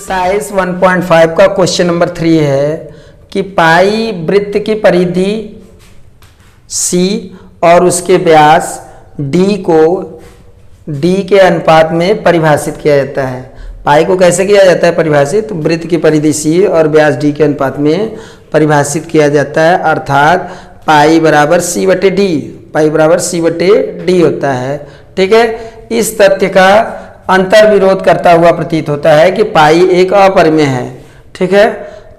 Exercise 1.5 का question number 3 है कि पाई वृत्त की परिधि C और उसके व्यास D को D के अनुपात में परिभाषित किया जाता है। पाई को कैसे किया जाता है परिभाषित? वृत्त की परिधि C और व्यास D के अनुपात में परिभाषित किया जाता है, अर्थात पाई बराबर C बटे D, पाई बराबर C बटे D होता है। ठीक है, इस तथ्य का अंतर विरोध करता हुआ प्रतीत होता है कि पाई एक अपरिमेय है। ठीक है,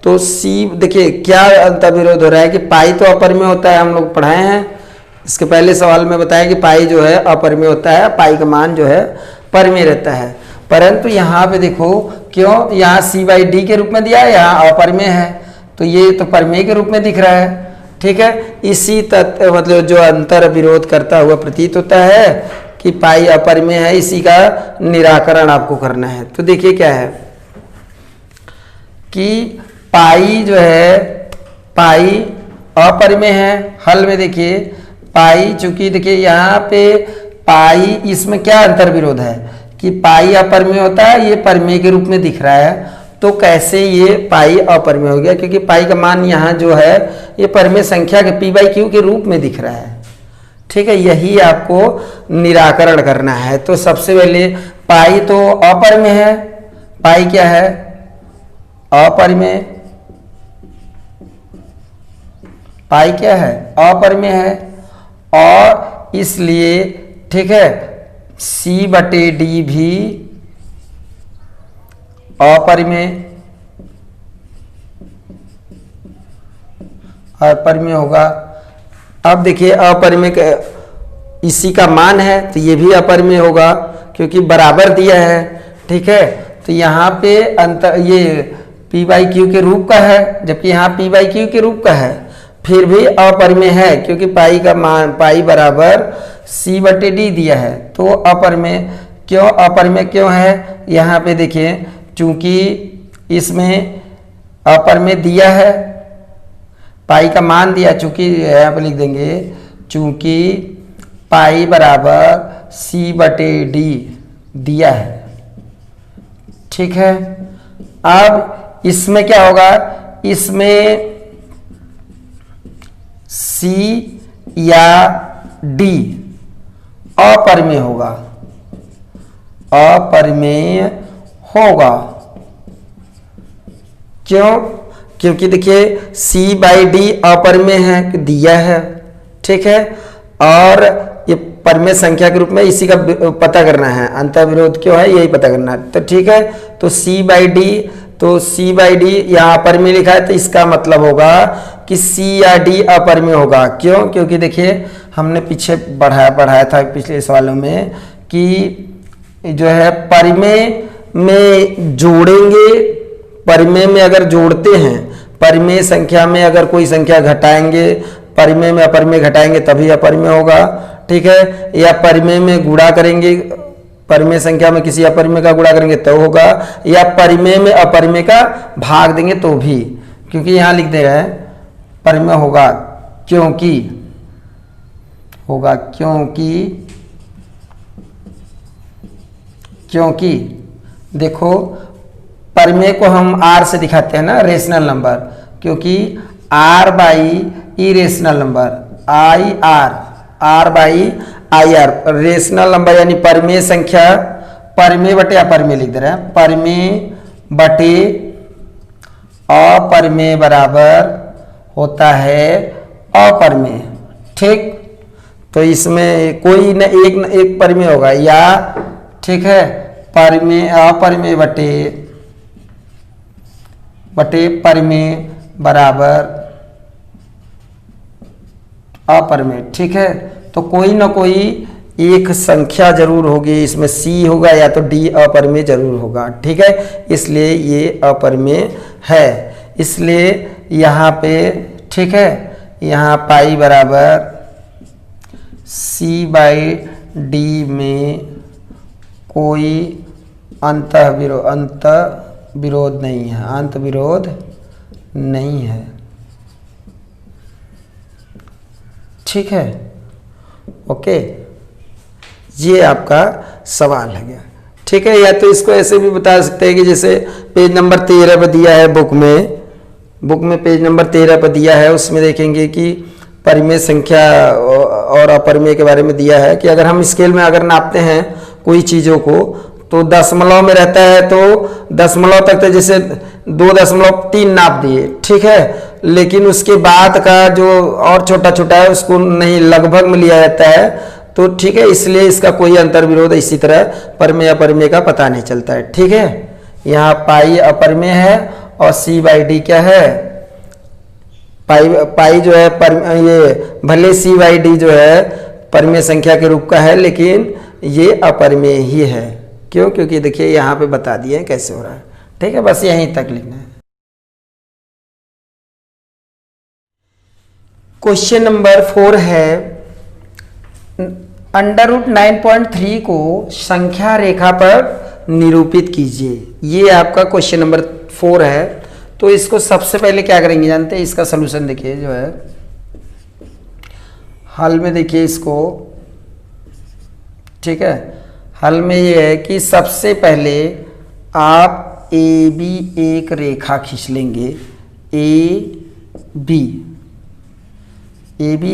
तो C देखिए क्या अंतर विरोध हो रहा है कि पाई तो अपरिमेय होता है, हम लोग पढ़ाए हैं इसके पहले सवाल में बताया कि पाई जो है अपरिमेय होता है, पाई का मान जो है परिमेय रहता है। परंतु यहाँ पे देखो क्यों, यहाँ C/D के रूप में दिया है, यहाँ अपरिमेय है, तो ये तो परिमेय के रूप में दिख रहा है। ठीक है, इसी तत्व मतलब जो अंतर विरोध करता हुआ प्रतीत होता है कि पाई अपरिमेय है, इसी का निराकरण आपको करना है। तो देखिए क्या है कि पाई जो है, पाई अपरिमेय है। हल में देखिए पाई, चूंकि देखिए यहाँ पे पाई, इसमें क्या अंतर विरोध है कि पाई अपरिमेय होता है, ये परिमेय के रूप में दिख रहा है, तो कैसे ये पाई अपरिमेय हो गया? क्योंकि पाई का मान यहाँ जो है ये परिमेय संख्या के P/Q के रूप में दिख रहा है। ठीक है, यही आपको निराकरण करना है। तो सबसे पहले पाई तो अपरिमेय है, पाई क्या है? अपरिमेय। पाई क्या है? अपरिमेय है, और इसलिए ठीक है C/D भी अपरिमेय, अपरिमेय होगा। अब देखिए अपरिमेय इसी का मान है तो ये भी अपरिमेय होगा क्योंकि बराबर दिया है। ठीक है, तो यहाँ पे अंतर ये P/Q के रूप का है, जबकि यहाँ P/Q के रूप का है, फिर भी अपरिमेय है क्योंकि पाई का मान, पाई बराबर C/D दिया है, तो अपरिमेय। क्यों अपरिमेय क्यों है? यहाँ पे देखिए चूंकि इसमें अपरिमेय दिया है, पाई का मान दिया, चूंकि यहाँ पे लिख देंगे चूंकि पाई बराबर C/D दिया है। ठीक है, अब इसमें क्या होगा? इसमें C या D अपरिमेय होगा, अपरिमेय होगा। क्यों? क्योंकि देखिए C/D अपरिमेय है, दिया है। ठीक है, और ये परिमेय संख्या के रूप में इसी का पता करना है, अंतर विरोध क्यों है यही पता करना है। तो ठीक है, तो C/D, तो C/D यहाँ अपरिमेय लिखा है, तो इसका मतलब होगा कि C या D अपरिमेय होगा। क्यों? क्योंकि देखिए हमने पीछे बढ़ाया था पिछले सवालों में कि जो है परिमेय में जोड़ेंगे, परिमेय में अगर जोड़ते हैं, परिमेय संख्या में अगर कोई संख्या घटाएंगे, परिमेय में अपरिमेय घटाएंगे तभी अपरिमेय होगा। ठीक है, या परिमेय में गुणा करेंगे, परिमेय संख्या में किसी अपरिमेय का गुणा करेंगे तो होगा, या परिमेय में अपरिमेय का भाग देंगे तो भी, क्योंकि यहाँ लिख दे रहे हैं परिमेय होगा क्योंकि, होगा क्योंकि देखो परिमेय को हम R से दिखाते हैं ना, रेशनल नंबर, क्योंकि R/I rational number, R/I rational number यानी परिमेय संख्या, परिमेय बटे अपरिमेय लिख दे रहे हैं, परिमेय बटे अपरिमेय बराबर होता है अपरिमेय। ठीक, तो इसमें कोई न एक परिमेय होगा, या ठीक है परिमेय अपरिमेय बटे परिमेय बराबर अपरिमेय। ठीक है, तो कोई ना कोई एक संख्या जरूर होगी, इसमें C होगा या तो D अपरिमेय जरूर होगा। ठीक है, इसलिए ये अपरिमेय है। इसलिए यहाँ पे ठीक है, यहाँ पाई बराबर C/D में कोई अंत विरोध नहीं है, अंत विरोध नहीं है। ठीक है, ओके, ये आपका सवाल है गया। ठीक है, या तो इसको ऐसे भी बता सकते हैं कि जैसे पेज नंबर 13 पर दिया है बुक में पेज नंबर 13 पर दिया है। उसमें देखेंगे कि परिमेय संख्या और अपरिमेय के बारे में दिया है कि अगर हम स्केल में अगर नापते हैं कोई चीज़ों को तो दशमलव में रहता है, तो दशमलव तक तो जैसे 2.3 नाप दिए, ठीक है, लेकिन उसके बाद का जो और छोटा छोटा है उसको नहीं लगभग में लिया जाता है, तो ठीक है, इसलिए इसका कोई अंतर विरोध इसी तरह परिमेय अपरिमेय का पता नहीं चलता है। ठीक है, यहाँ पाई अपरिमेय है और c/d क्या है, पाई जो है ये भले c/d जो है परिमेय संख्या के रूप का है, लेकिन ये अपरिमेय ही है। क्यों? क्योंकि देखिए यहाँ पे बता दिए कैसे हो रहा है। ठीक है, बस यहीं तक लिखना है। क्वेश्चन नंबर 4 है, √9.3 को संख्या रेखा पर निरूपित कीजिए। ये आपका क्वेश्चन नंबर 4 है। तो इसको सबसे पहले क्या करेंगे जानते हैं? इसका सलूशन देखिए जो है हल में, देखिए इसको, ठीक है, हल में ये है कि सबसे पहले आप ए बी एक रेखा खींच लेंगे, ए बी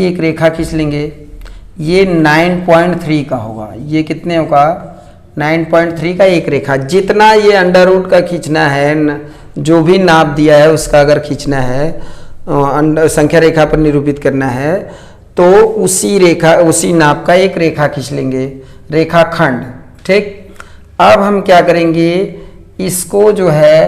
एक रेखा खींच लेंगे। ये 9.3 का होगा, ये कितने होगा 9.3 का एक रेखा। जितना ये अंडर रूट का खींचना है, जो भी नाप दिया है उसका अगर खींचना है, संख्या रेखा पर निरूपित करना है, तो उसी नाप का एक रेखा खींच लेंगे, रेखाखंड। ठीक, अब हम क्या करेंगे, इसको जो है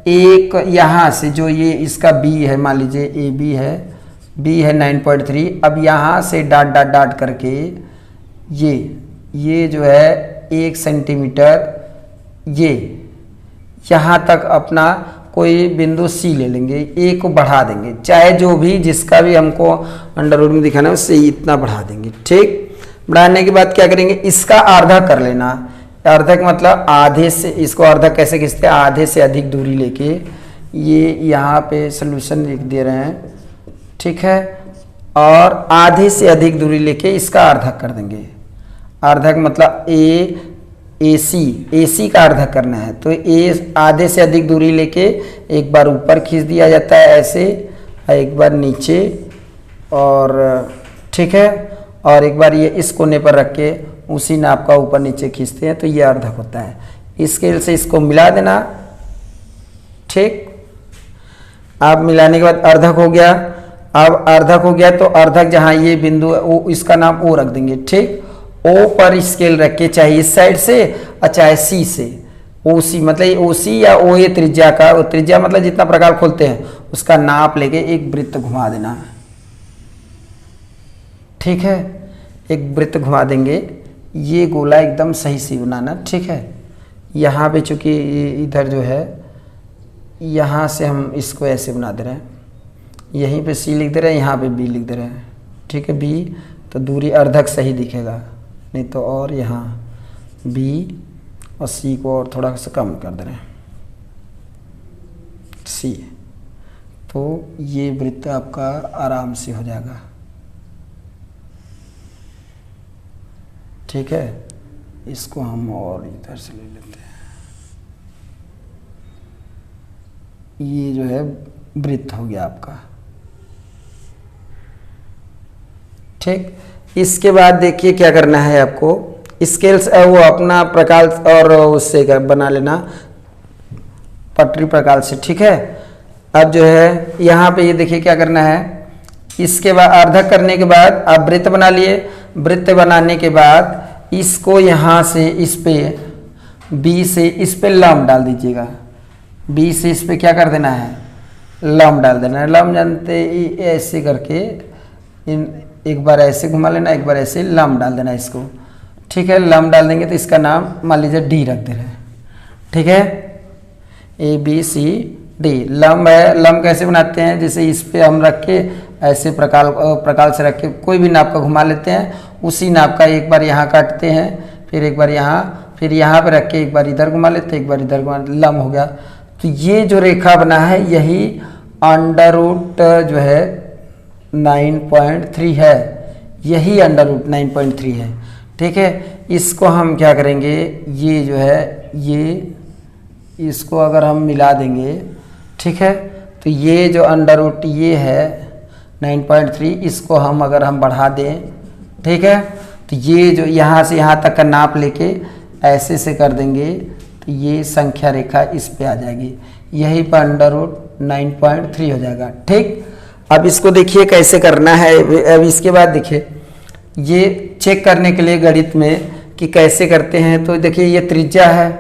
एक यहाँ से जो ये इसका बी है, मान लीजिए ए बी है, बी है 9.3, अब यहाँ से डॉट डॉट डॉट करके ये जो है 1 सेंटीमीटर ये यहाँ तक अपना कोई बिंदु सी ले लेंगे, ए को बढ़ा देंगे, चाहे जो भी जिसका भी हमको अंडर रूट में दिखाना है उससे इतना बढ़ा देंगे। ठीक, बढ़ाने के बाद क्या करेंगे, इसका आधा कर लेना। अर्धक मतलब आधे से, इसको अर्धक कैसे खींचते हैं, आधे से अधिक दूरी लेके, ये यहाँ पे सॉल्यूशन लिख दे रहे हैं, ठीक है, और आधे से अधिक दूरी लेके इसका अर्धक कर देंगे। अर्धक मतलब ए सी का अर्धक करना है, तो ए आधे से अधिक दूरी लेके एक बार ऊपर खींच दिया जाता है ऐसे, एक बार नीचे, और ठीक है, और एक बार ये इस कोने पर रख के उसी नाप का ऊपर नीचे खींचते हैं, तो ये अर्धक होता है। इस स्केल से इसको मिला देना। ठीक, अब मिलाने के बाद अर्धक हो गया। अब अर्धक हो गया तो अर्धक जहाँ ये बिंदु है वो, इसका नाम ओ रख देंगे। ठीक, ओ पर स्केल रख के, चाहे इस साइड से और चाहे सी से, ओ सी मतलब ओ सी या ओ ए त्रिज्या का, त्रिज्या मतलब जितना प्रकार खोलते हैं उसका नाप लेके एक वृत्त घुमा देना। ठीक है, एक वृत्त घुमा देंगे, ये गोला एकदम सही से बनाना। ठीक है, यहाँ पे चूंकि इधर जो है, यहाँ से हम इसको ऐसे बना दे रहे हैं, यहीं पे सी लिख दे रहे हैं, यहाँ पे बी लिख दे रहे हैं। ठीक है, बी तो दूरी अर्धक सही दिखेगा, नहीं तो और यहाँ बी और सी को और थोड़ा सा कम कर दे रहे हैं, सी, तो ये वृत्त आपका आराम से हो जाएगा। ठीक है, इसको हम और इधर से ले लेते हैं, ये जो है वृत्त हो गया आपका। ठीक, इसके बाद देखिए क्या करना है आपको, स्केल वो अपना प्रकार और उससे बना लेना, पटरी प्रकार से। ठीक है, अब जो है यहाँ पे ये देखिए क्या करना है, इसके बाद अर्धक करने के बाद आप वृत्त बना लिए। वृत्त बनाने के बाद इसको यहाँ से इस पे बी से इस पे लंब डाल दीजिएगा, बी से इस पे क्या कर देना है, लंब डाल देना है। लंब जानते ऐसे करके एक बार ऐसे घुमा लेना, एक बार ऐसे लंब डाल देना इसको। ठीक है, लंब डाल देंगे तो इसका नाम मान लीजिए डी रख दे रहे हैं। ठीक है, ए बी सी डी लंब है। लंब कैसे बनाते हैं, जैसे इस पे हम रख के ऐसे प्रकार से रख के कोई भी नाप का घुमा लेते हैं, उसी नाप का एक बार यहाँ काटते हैं, फिर एक बार यहाँ, फिर यहाँ पे रख के एक बार इधर घुमा लेते हैं, एक बार इधर घुमा, लंब हो गया। तो ये जो रेखा बना है यही अंडर रूट जो है 9.3 है, यही अंडर रूट 9.3 है। ठीक है, इसको हम क्या करेंगे, ये जो है ये इसको अगर हम मिला देंगे, ठीक है, तो ये जो अंडर रूट ये है 9.3, इसको हम अगर हम बढ़ा दें, ठीक है, तो ये जो यहाँ से यहाँ तक का नाप लेके ऐसे से कर देंगे तो ये संख्या रेखा इस पे आ जाएगी, यही पर अंडर रूट 9.3 हो जाएगा। ठीक, अब इसको देखिए कैसे करना है। अब इसके बाद देखिए ये चेक करने के लिए गणित में कि कैसे करते हैं, तो देखिए ये त्रिज्या है,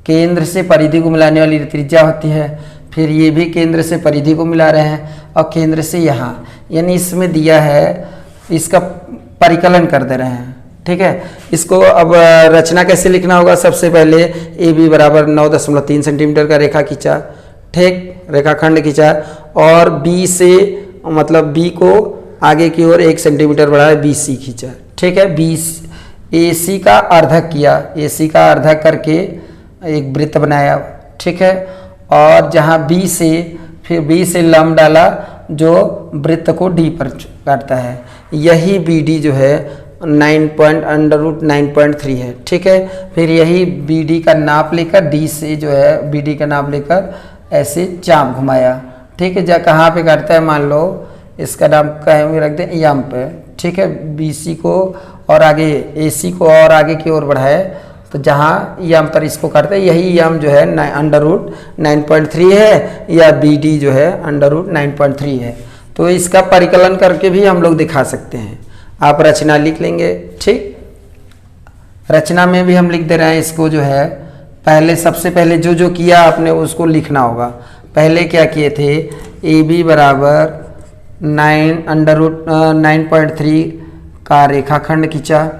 केंद्र से परिधि को मिलाने वाली त्रिज्या होती है, फिर ये भी केंद्र से परिधि को मिला रहे हैं और केंद्र से यहाँ, यानी इसमें दिया है, इसका परिकलन कर दे रहे हैं। ठीक है, इसको अब रचना कैसे लिखना होगा, सबसे पहले ए बी बराबर 9.3 सेंटीमीटर का रेखा खींचा, ठीक, रेखाखंड खींचा, और बी से मतलब बी को आगे की ओर 1 सेंटीमीटर बढ़ाया, बी सी खींचा, ठीक है, बी ए सी का अर्धक किया, ए सी का अर्धक करके एक वृत्त बनाया, ठीक है, और जहाँ बी से फिर बी से लंब डाला जो वृत्त को डी पर काटता है, यही बी डी जो है 9.3 है। ठीक है, फिर यही बी डी का नाप लेकर डी से जो है बी डी का नाप लेकर ऐसे चाप घुमाया, ठीक है, जहाँ कहाँ पे काटता है, मान लो इसका नाम कहीं भी रख दें यम पे, ठीक है, बी सी को और आगे ए सी को और आगे की ओर बढ़ाए, तो जहाँ यम पर इसको काटते हैं, यही यम जो है अंडर रूट 9.3 है, या बी डी जो है अंडर रूट 9.3 है। तो इसका परिकलन करके भी हम लोग दिखा सकते हैं। आप रचना लिख लेंगे, ठीक, रचना में भी हम लिख दे रहे हैं इसको, जो है पहले सबसे पहले जो जो किया आपने उसको लिखना होगा। पहले क्या किए थे, ए बी बराबर 9.3 का रेखाखंड खींचा,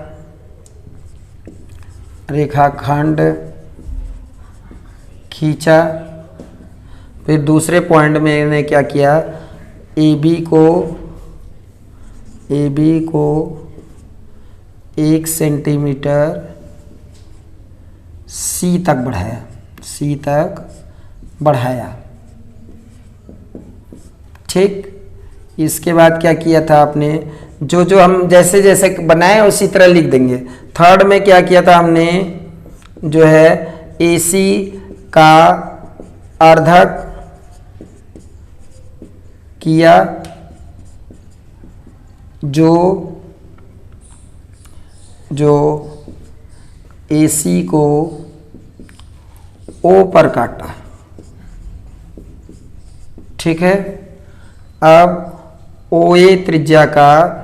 रेखाखंड खींचा, फिर दूसरे पॉइंट में मैंने क्या किया, ए बी को 1 सेंटीमीटर सी तक बढ़ाया, ठीक। इसके बाद क्या किया था आपने, जो जो हम जैसे जैसे बनाए उसी तरह लिख देंगे। थर्ड में क्या किया था हमने, जो है AC का अर्धक किया, जो AC को O पर काटा, ठीक है। अब OA त्रिज्या का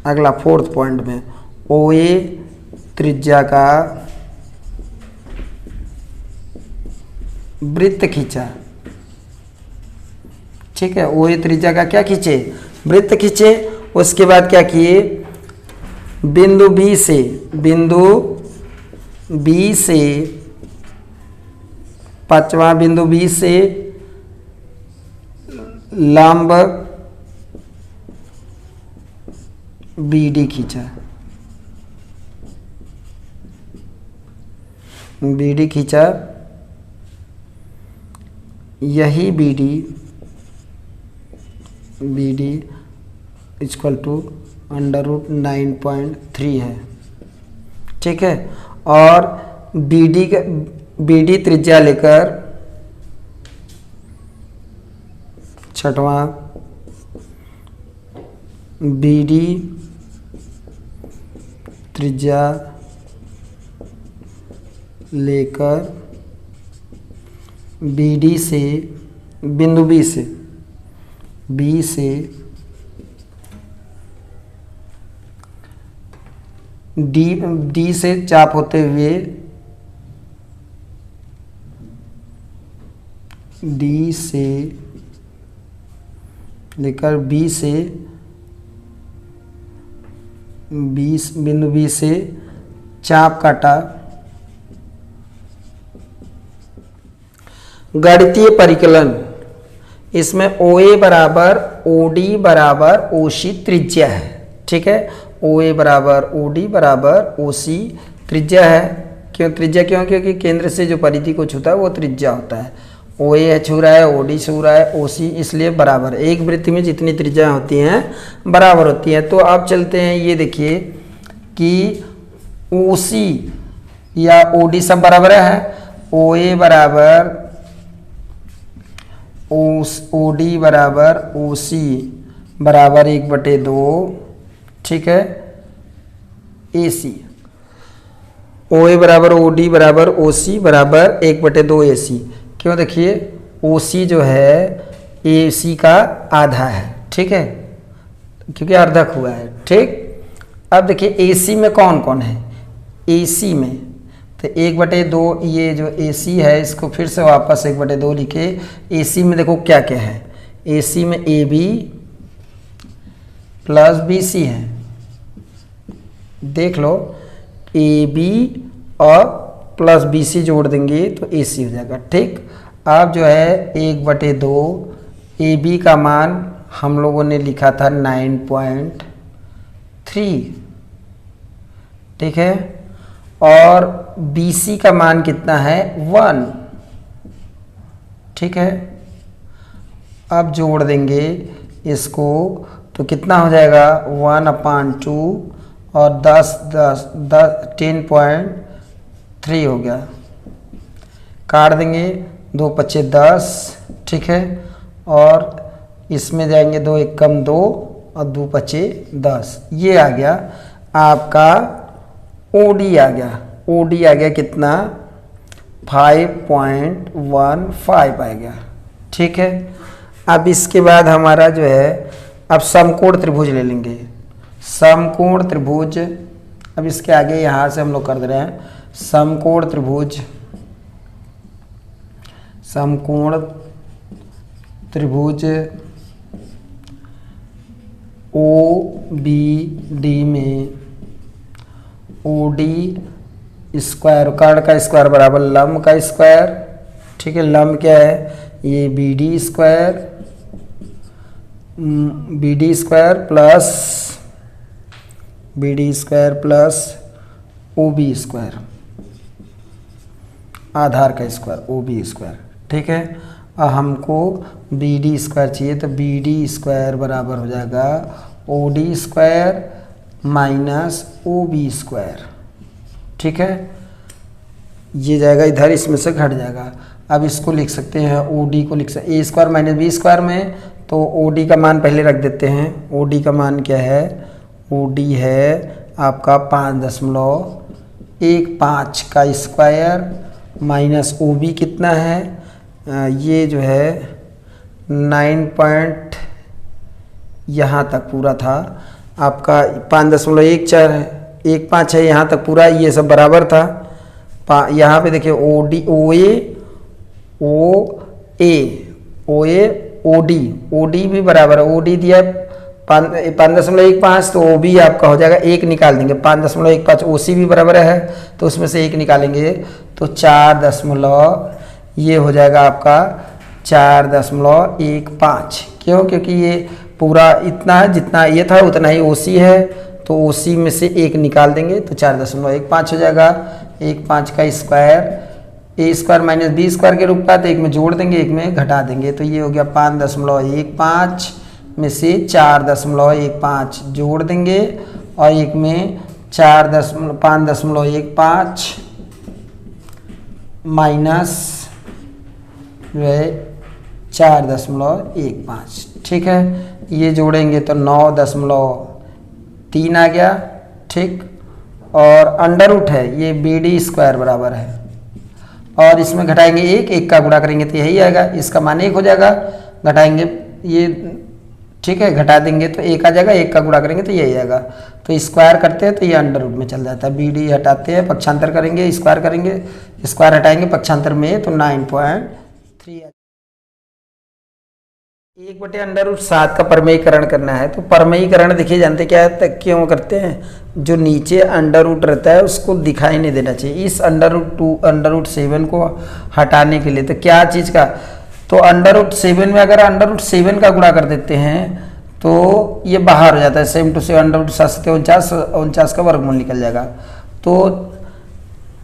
अगला फोर्थ पॉइंट में OA त्रिज्या का वृत्त खींचा, ठीक है, OA त्रिज्या का क्या खींचे, वृत्त खींचे। उसके बाद क्या किए, बिंदु B से पांचवा बिंदु B से लंब BD खींचा, BD खींचा, यही BD equal to under root 9.3 है, ठीक है। और BD त्रिज्या लेकर छठवां BD त्रिज्या लेकर BD से बिंदु B से D से चाप होते हुए D से लेकर B से बिंदु B से चाप काटा। गणितीय परिकलन, इसमें OA बराबर OD बराबर OC त्रिज्या है, ठीक है। OA बराबर OD बराबर OC त्रिज्या है। त्रिज्या क्यों, क्योंकि केंद्र से जो परिधि को छूता है वो त्रिज्या होता है। OA छू रहा है, OD छू रहा है, OC, इसलिए बराबर। एक वृत्त में जितनी त्रिज्या होती हैं बराबर होती हैं। तो अब चलते हैं, ये देखिए कि OC या OD सब बराबर है, OA बराबर OD बराबर OC बराबर 1/2, ठीक है, AC। OA बराबर OD बराबर OC बराबर 1/2 AC। क्यों? देखिए OC जो है AC का आधा है, ठीक है, क्योंकि अर्धक हुआ है, ठीक। अब देखिए AC में कौन कौन है, AC में तो 1/2, ये जो AC है इसको फिर से वापस 1/2 लिखे। AC में देखो क्या क्या है, AC में AB प्लस BC है, देख लो AB और प्लस BC जोड़ देंगे तो AC हो जाएगा, ठीक। अब जो है 1/2 AB का मान हम लोगों ने लिखा था 9.3, ठीक है, और BC का मान कितना है 1, ठीक है। अब जोड़ देंगे इसको तो कितना हो जाएगा 1/2 और 10.3 हो गया, काट देंगे, 2 × 10, ठीक है, और इसमें जाएंगे 2 × 1 = 2 और 2 × 10, ये आ गया आपका OD आ गया। OD आ गया कितना 5.15 आ गया, ठीक है। अब इसके बाद हमारा जो है अब समकोण त्रिभुज ले लेंगे, समकोण त्रिभुज। अब इसके आगे यहाँ से हम लोग कर दे रहे हैं समकोण त्रिभुज, समकोण त्रिभुज OBD में OD स्क्वायर, कर्ण का स्क्वायर बराबर लंब का स्क्वायर, ठीक है। लंब क्या है, ये BD square, BD square plus OB square, आधार का स्क्वायर OB स्क्वायर, ठीक है। और हमको BD स्क्वायर चाहिए तो BD स्क्वायर बराबर हो जाएगा OD square minus OB square, ठीक है। ये जाएगा इधर, इसमें से घट जाएगा। अब इसको लिख सकते हैं, OD को लिख सकते A square minus B square में, तो OD का मान पहले रख देते हैं। OD का मान क्या है, OD है आपका 5.15 का स्क्वायर माइनस OB कितना है, ये जो है 9 यहाँ तक पूरा था आपका 5.14 है, 1.5 है यहाँ तक पूरा, ये सब बराबर था। यहाँ पे देखिए OD भी बराबर है, OD दिया 5.15 तो OB आपका हो जाएगा 1 निकाल देंगे, 5.15 OC भी बराबर है तो उसमें से 1 निकालेंगे तो 4 ये हो जाएगा आपका 4.15। क्यों? क्योंकि ये पूरा इतना है, जितना ये था उतना ही OC है, तो OC में से 1 निकाल देंगे तो 4.15 हो जाएगा। 1.5 का square A square minus B square के रूप का, तो 1 में जोड़ देंगे 1 में घटा देंगे, तो ये हो गया 5.15 में से 4.15 जोड़ देंगे और 1 में 5.15 माइनस जो है 4.15, ठीक है। ये जोड़ेंगे तो 9.3 आ गया, ठीक। और अंडर रूट है ये BD स्क्वायर बराबर है, और इसमें घटाएंगे 1 का गुणा करेंगे तो यही आएगा, इसका मान 1 हो जाएगा, घटाएंगे ये, ठीक है, घटा देंगे तो 1 आ जाएगा, 1 का गुणा करेंगे तो यही आएगा। तो स्क्वायर करते हैं तो ये अंडर रूट में चल जाता है, BD हटाते हैं, पक्षांतर करेंगे, स्क्वायर करेंगे, स्क्वायर हटाएंगे पक्षांतर में तो 9.3। 1/√7 का परमेयीकरण करना है, तो परमेयीकरण देखिए जानते क्या है, क्यों करते हैं, जो नीचे अंडर रूट रहता है उसको दिखाई नहीं देना चाहिए। इस √7 को हटाने के लिए तो क्या चीज़ का, तो √7 में अगर √7 का गुणा कर देते हैं तो ये बाहर हो जाता है, 7 to 7 √7 का वर्गमूल निकल जाएगा। तो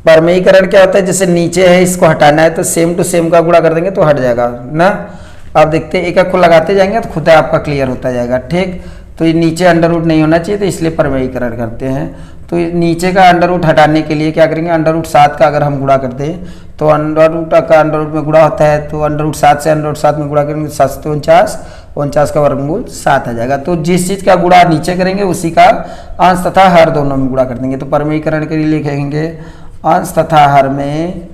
परमेयीकरण क्या होता है, जैसे नीचे है इसको हटाना है तो सेम टू सेम का गुणा कर देंगे तो हट जाएगा ना। अब देखते हैं, एक एक को लगाते जाएंगे तो खुद आपका क्लियर होता जाएगा, ठीक। तो ये नीचे अंडर रूट नहीं होना चाहिए, तो इसलिए परमेयीकरण करते हैं। तो नीचे का अंडर रूट हटाने के लिए क्या करेंगे, अंडर रूट 7 का अगर हम गुणा करते हैं तो अंडर रूट का अंडर रूट में गुणा होता है, तो अंडर रूट 7 से अंडर रूट 7 में गुणा करेंगे 7 से 49, 49 का वर्गमूल 7 आ जाएगा। तो जिस चीज़ का गुणा नीचे करेंगे उसी का अंश तथा हर दोनों में गुणा कर देंगे। तो परमीकरण के लिए लिखेंगे अंश तथा हर में,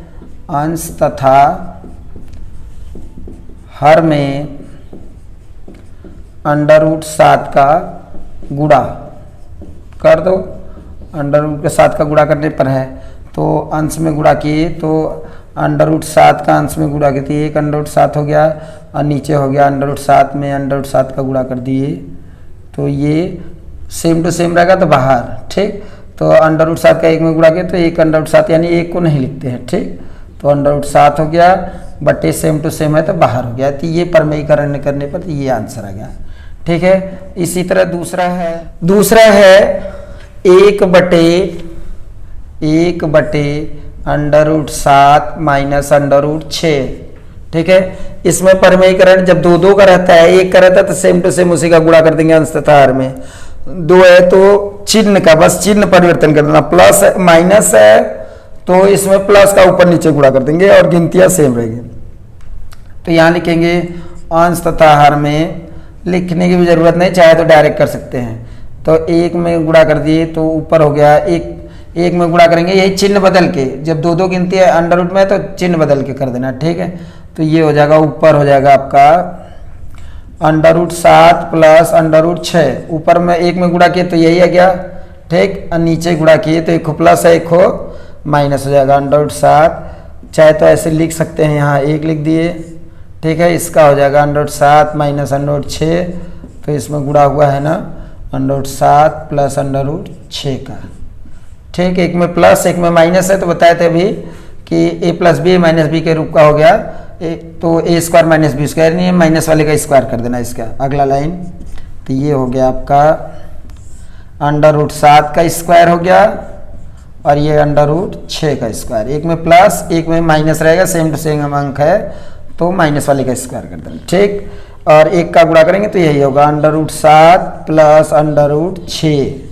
अंश तथा हर में अंडर रूट 7 का गुणा कर दो। अंडर रूट के 7 का गुणा करने पर है तो अंश में गुणा किए तो अंडर रूट 7 का अंश में गुणा किए तो 1 अंडर रूट 7 हो गया और नीचे हो गया अंडर रूट 7 में अंडर रूट 7 का गुणा कर दिए तो ये सेम टू सेम रहेगा तो बाहर, ठीक। तो अंडर रूट 7 का 1 में गुणा किया तो 1 अंडर रूट 7 यानी 1 को नहीं लिखते हैं, ठीक। तो अंडर रूट 7 हो गया बटे सेम टू सेम है तो बाहर हो गया। तो ये परमेयीकरण करने पर ये आंसर आ गया, ठीक है। इसी तरह दूसरा है 1 बटे under root 7 minus under root 6, ठीक है। इसमें परमेयीकरण जब दो दो का रहता है, 1 का रहता है तो सेम टू सेम उसी का गुणा कर देंगे अंश तथा हर में। 2 है तो चिन्ह का बस चिन्ह परिवर्तन कर देना, प्लस माइनस है तो इसमें प्लस का ऊपर नीचे गुणा कर देंगे और गिनतियां सेम रहेगी। तो यहाँ लिखेंगे अंश तथा हर में, लिखने की भी जरूरत नहीं, चाहे तो डायरेक्ट कर सकते हैं। तो 1 में गुणा कर दिए तो ऊपर हो गया 1 में गुणा करेंगे, यही चिन्ह बदल के, जब दो दो गिनती है अंडर रूट में तो चिन्ह बदल के कर देना, ठीक है। तो ये हो जाएगा ऊपर हो जाएगा आपका under root 7 plus under root 6, ऊपर में 1 में गुणा किए तो यही आ गया, ठीक। और नीचे गुणा किए तो 1 प्लस है 1 माइनस हो जाएगा अंडर रूट 7, चाहे तो ऐसे लिख सकते हैं, यहाँ 1 लिख दिए, ठीक है। इसका हो जाएगा under root 7 minus under root 6, तो इसमें गुणा हुआ है ना under root 7 plus under root 6 का, ठीक। 1 में प्लस 1 में माइनस है तो बताए थे अभी कि a plus B minus B के रूप का हो गया, तो A square minus B square नहीं है, माइनस वाले का स्क्वायर कर देना इसका अगला लाइन। तो ये हो गया आपका अंडर रूट 7 का स्क्वायर हो गया और ये अंडर रूट 6 का स्क्वायर, 1 में प्लस 1 में माइनस रहेगा, सेम टू सेम अंक है तो माइनस वाले का स्क्वायर कर देना, ठीक। और 1 का गुणा करेंगे तो यही होगा under root 7 plus under root 6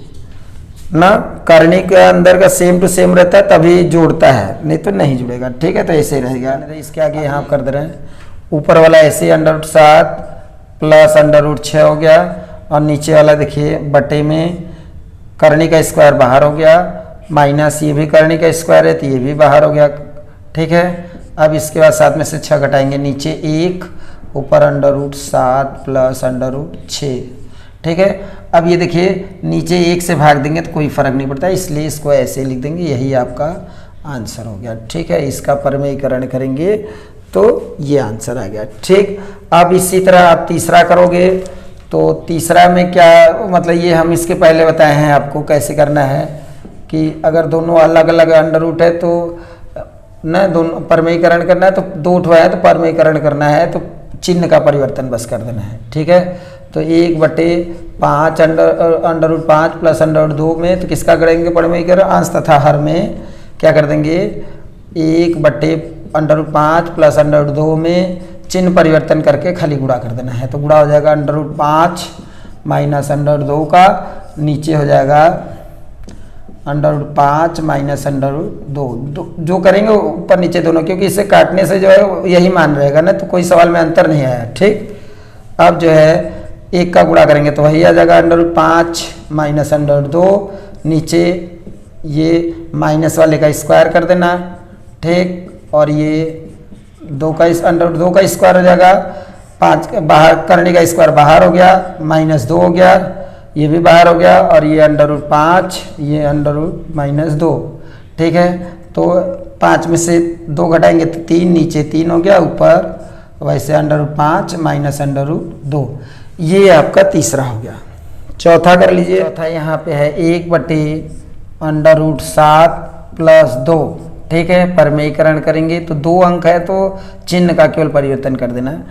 ना, करने के अंदर का सेम टू सेम रहता है तभी जोड़ता है, नहीं तो नहीं जुड़ेगा, ठीक है। तो ऐसे ही रहेगा, इसके आगे यहाँ कर दे रहे हैं, ऊपर वाला ऐसे ही under root 7 plus under root 6 हो गया और नीचे वाला देखिए बटे में करने का स्क्वायर बाहर हो गया, माइनस ये भी करने का स्क्वायर है तो ये भी बाहर हो गया, ठीक है। अब इसके बाद 7 में से 6 घटाएंगे, नीचे 1 ऊपर under root 7 plus under root 6, ठीक है। अब ये देखिए नीचे 1 से भाग देंगे तो कोई फर्क नहीं पड़ता, इसलिए इसको ऐसे लिख देंगे, यही आपका आंसर हो गया, ठीक है। इसका परमेयीकरण करेंगे तो ये आंसर आ गया, ठीक। अब इसी तरह आप तीसरा करोगे तो तीसरा में क्या मतलब, ये हम इसके पहले बताए हैं आपको कैसे करना है कि अगर दोनों अलग अलग अंडर रूट है तो ना दोनों परमेयीकरण करना है, तो 2 उठवा है तो परमेयीकरण करना है तो चिन्ह का परिवर्तन बस कर देना है, ठीक है। तो 1 बटे 5 under root 5 plus under root 2 में तो किसका करेंगे परमेयीकरण, अंश तथा हर में क्या कर देंगे 1 बटे under root 5 plus under root 2 में चिन्ह परिवर्तन करके खाली गुणा कर देना है। तो गुणा हो जाएगा under root 5 minus under root 2 का, नीचे हो जाएगा under root 5 minus under root 2, जो करेंगे ऊपर नीचे दोनों, क्योंकि इसे काटने से जो है यही मान रहेगा ना, तो कोई सवाल में अंतर नहीं आया, ठीक। अब जो है 1 का गुणा करेंगे तो वही आ जाएगा under root 5 minus under root 2, नीचे ये माइनस वाले का स्क्वायर कर देना, ठीक। और ये 2 का अंडर रूट 2 का स्क्वायर हो जाएगा, 5 बाहर करने का स्क्वायर बाहर हो गया, माइनस 2 हो गया, ये भी बाहर हो गया और ये अंडर रूट 5 ये अंडर रूट माइनस 2, ठीक है। तो 5 में से 2 घटाएंगे तो 3, नीचे 3 हो गया, ऊपर वैसे under root 5 minus under root 2, ये आपका तीसरा हो गया। चौथा कर लीजिए, चौथा यहाँ पे है 1 बटे अंडर रूट 7 प्लस 2, ठीक है। परमेयीकरण करेंगे तो 2 अंक है तो चिन्ह का केवल परिवर्तन कर देना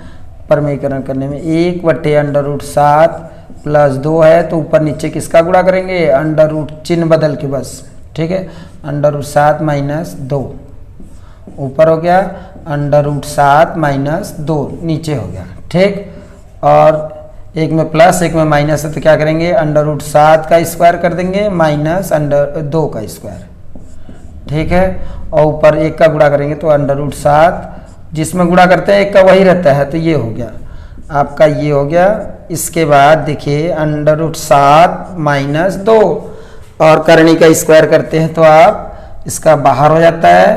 परमेयीकरण करने में। 1 बटे अंडर रूट 7 प्लस 2 है तो ऊपर नीचे किसका गुणा करेंगे, अंडर रूट चिन्ह बदल के बस, ठीक है। अंडर रूट 7 माइनस 2 ऊपर हो गया, अंडर रूट 7 माइनस 2 नीचे हो गया, ठीक। और एक में प्लस एक में माइनस है, तो क्या करेंगे, अंडर रूट 7 का स्क्वायर कर देंगे माइनस अंडर 2 का स्क्वायर, ठीक है। और ऊपर 1 का गुणा करेंगे तो अंडर रूट 7, जिसमें गुणा करते हैं 1 का वही रहता है, तो ये हो गया आपका, ये हो गया। इसके बाद देखिए अंडर रूट 7 माइनस 2 और करनी का स्क्वायर करते हैं तो आप इसका बाहर हो जाता है,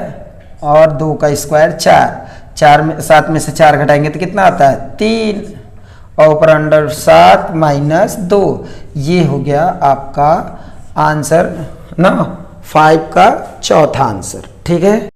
और 2 का स्क्वायर 4 में 7 में से 4 घटाएंगे तो कितना आता है 3, और ऊपर अंडर 7 माइनस 2, ये हो गया आपका आंसर ना 5 का चौथा आंसर, ठीक है।